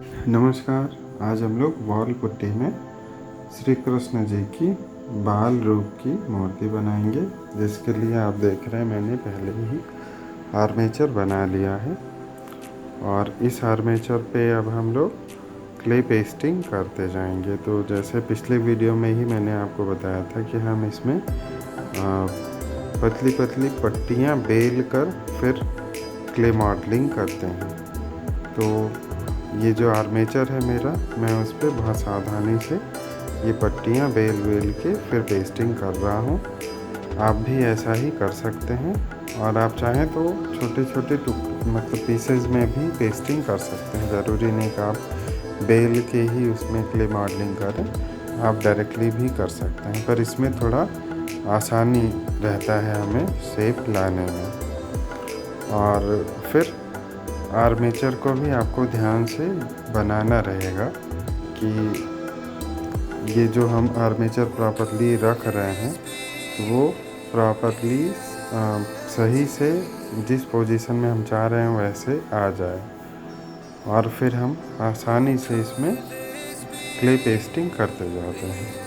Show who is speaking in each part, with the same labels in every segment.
Speaker 1: नमस्कार। आज हम लोग वॉल पुट्टी में श्री कृष्ण जी की बाल रूप की मूर्ति बनाएंगे, जिसके लिए आप देख रहे हैं मैंने पहले ही आर्मेचर बना लिया है। और इस आर्मेचर पे अब हम लोग क्ले पेस्टिंग करते जाएंगे। तो जैसे पिछले वीडियो में ही मैंने आपको बताया था कि हम इसमें पतली पतली पट्टियाँ बेल कर फिर क्ले मॉडलिंग करते हैं। तो ये जो आर्मेचर है मेरा, मैं उस पर बहुत सावधानी से ये पट्टियाँ बेल के फिर पेस्टिंग कर रहा हूँ। आप भी ऐसा ही कर सकते हैं, और आप चाहें तो छोटे छोटे मतलब पीसेज में भी पेस्टिंग कर सकते हैं। ज़रूरी नहीं कि आप बेल के ही उसमें क्ले मॉडलिंग करें, आप डायरेक्टली भी कर सकते हैं, पर इसमें थोड़ा आसानी रहता है हमें शेप लाने में। और फिर आर्मेचर को भी आपको ध्यान से बनाना रहेगा कि ये जो हम आर्मेचर प्रॉपरली रख रहे हैं वो प्रॉपरली सही से जिस पोजीशन में हम चाह रहे हैं वैसे आ जाए, और फिर हम आसानी से इसमें क्ले पेस्टिंग करते जाते हैं।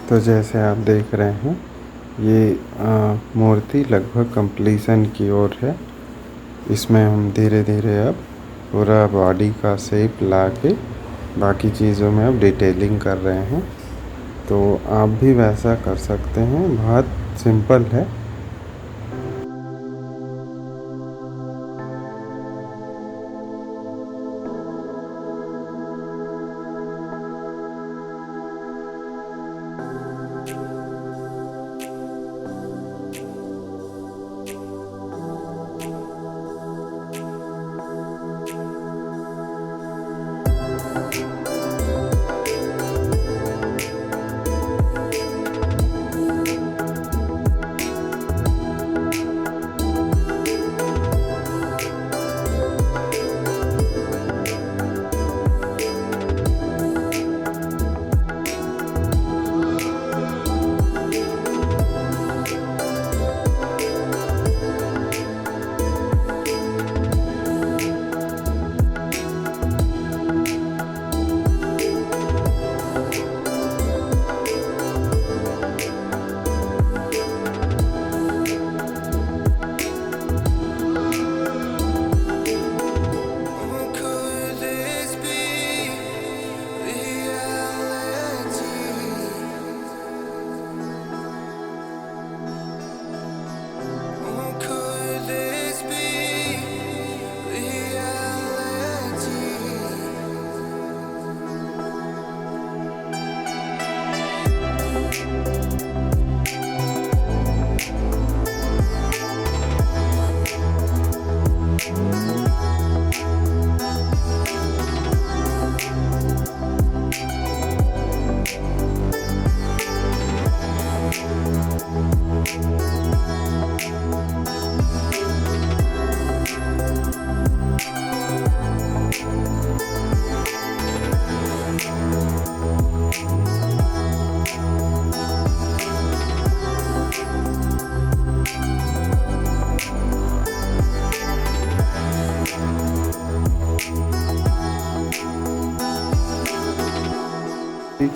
Speaker 1: तो जैसे आप देख रहे हैं ये मूर्ति लगभग कंप्लीशन की ओर है। इसमें हम धीरे धीरे अब पूरा बॉडी का शेप ला के बाकी चीज़ों में अब डिटेलिंग कर रहे हैं। तो आप भी वैसा कर सकते हैं, बहुत सिंपल है।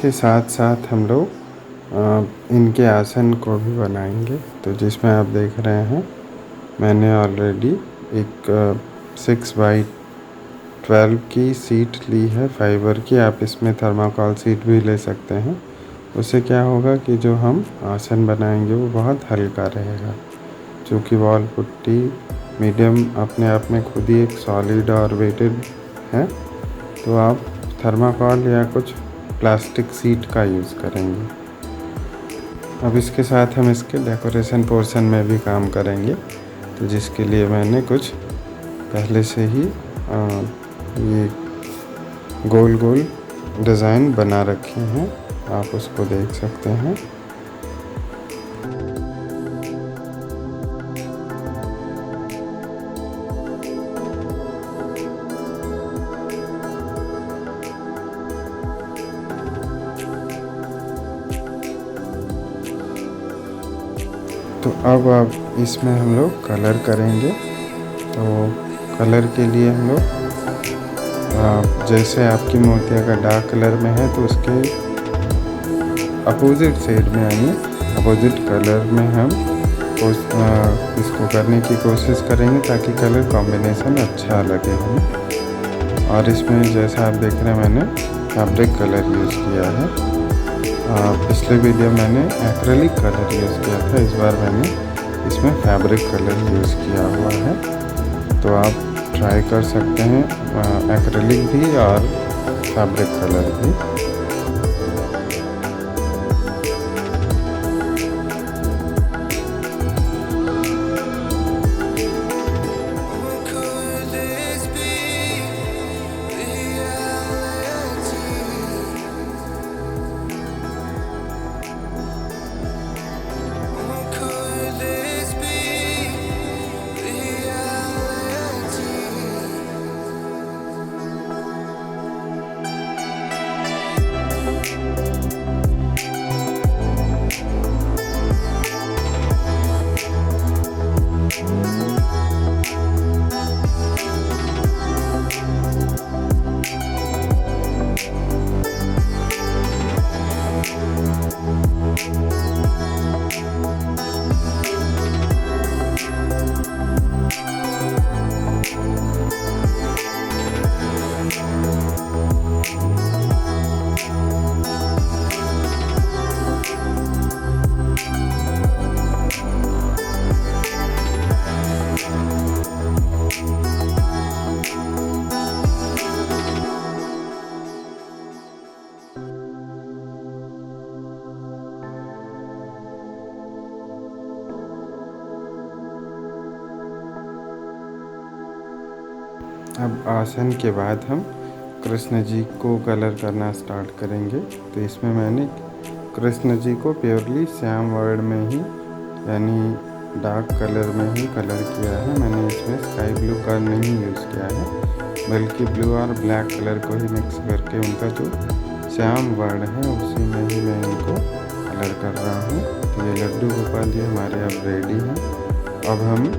Speaker 1: इसके साथ साथ हम लोग इनके आसन को भी बनाएंगे। तो जिसमें आप देख रहे हैं मैंने ऑलरेडी एक 6x12 की सीट ली है फाइबर की। आप इसमें थर्माकोल सीट भी ले सकते हैं। उससे क्या होगा कि जो हम आसन बनाएंगे वो बहुत हल्का रहेगा। क्योंकि वॉल पुट्टी मीडियम अपने आप में खुद ही एक सॉलिड और वेटेड है, तो आप थर्माकोल या कुछ प्लास्टिक सीट का यूज़ करेंगे। अब इसके साथ हम इसके डेकोरेशन पोर्शन में भी काम करेंगे। तो जिसके लिए मैंने कुछ पहले से ही ये गोल गोल डिज़ाइन बना रखे हैं, आप उसको देख सकते हैं। तो अब इसमें हम लोग कलर करेंगे। तो कलर के लिए हम लोग जैसे आपकी मूर्तियाँ का डार्क कलर में है तो उसके अपोजिट शेड में यानी अपोजिट कलर में हम इसको करने की कोशिश करेंगे ताकि कलर कॉम्बिनेशन अच्छा लगे हमें। और इसमें जैसा आप देख रहे हैं मैंने फैब्रिक कलर यूज़ किया है। पिछले वीडियो मैंने एक्रेलिक कलर यूज़ किया था, इस बार मैंने इसमें फैब्रिक कलर यूज़ किया हुआ है। तो आप ट्राई कर सकते हैं एक्रेलिक भी और फैब्रिक कलर भी। अब आसन के बाद हम कृष्ण जी को कलर करना स्टार्ट करेंगे। तो इसमें मैंने कृष्ण जी को प्योरली श्याम वर्ड में ही यानी डार्क कलर में ही कलर किया है। मैंने इसमें स्काई ब्लू का नहीं यूज़ किया है, बल्कि ब्लू और ब्लैक कलर को ही मिक्स करके उनका जो श्याम वर्ड है उसी में ही मैं इनको कलर कर रहा हूँ। तो ये लड्डू गोपाल जी हमारे अब रेडी हैं। अब हम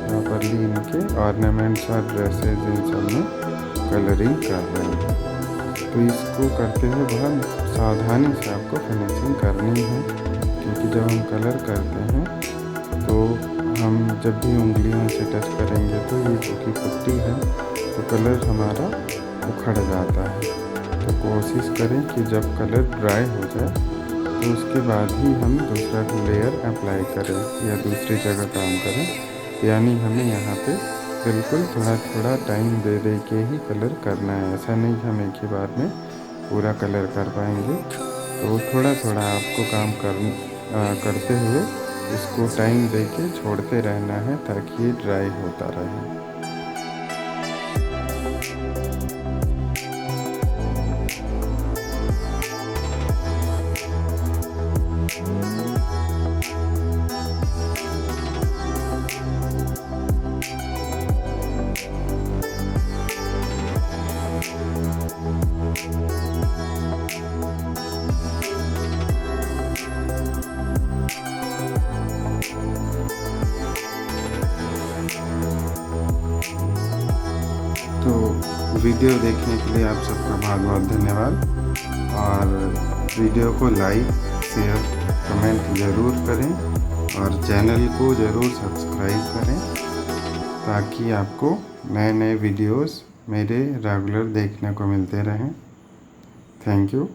Speaker 1: प्रॉपरली इनके ऑर्नामेंट्स और ड्रेसेस इन सब में कलरिंग कर रहे हैं। तो इसको करते हुए बहुत सावधानी से आपको फिनिशिंग करनी है, क्योंकि जब हम कलर करते हैं तो हम जब भी उंगलियों से टच करेंगे तो ये क्योंकि पुट्टी है तो कलर हमारा उखड़ जाता है। तो कोशिश करें कि जब कलर ड्राई हो जाए तो उसके बाद ही हम दूसरा लेयर अप्लाई करें या दूसरी जगह काम करें। यानी हमें यहाँ पे बिल्कुल थोड़ा थोड़ा टाइम दे दे के ही कलर करना है। ऐसा नहीं हम एक ही बार में पूरा कलर कर पाएंगे। तो थोड़ा थोड़ा आपको काम करते हुए इसको टाइम दे के छोड़ते रहना है ताकि ये ड्राई होता रहे। तो वीडियो देखने के लिए आप सबका बहुत बहुत धन्यवाद। और इस वीडियो को लाइक शेयर कमेंट ज़रूर करें और चैनल को ज़रूर सब्सक्राइब करें ताकि आपको नए नए वीडियोस मेरे रेगुलर देखने को मिलते रहें। Thank you.